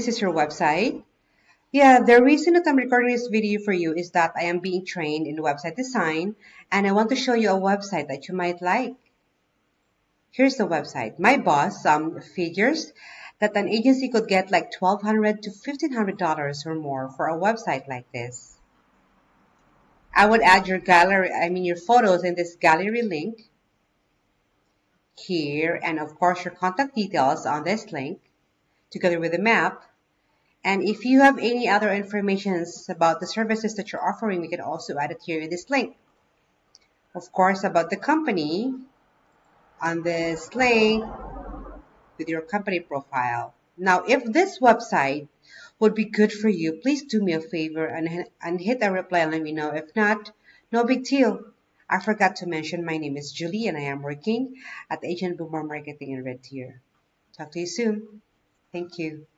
this is your website. Yeah, the reason that I'm recording this video for you is that I am being trained in website design and I want to show you a website that you might like. Here's the website. My boss figures that an agency could get like $1,200 to $1,500 or more for a website like this. I would add your gallery, your photos in this gallery link here, and of course your contact details on this link together with the map. And if you have any other information about the services that you're offering, we can also add it here in this link. Of course, about the company on this link with your company profile. Now, if this website would be good for you, please do me a favor and hit a reply and let me know. If not, no big deal. I forgot to mention my name is Julie and I am working at Agent Boomer Marketing in Red Deer. Talk to you soon. Thank you.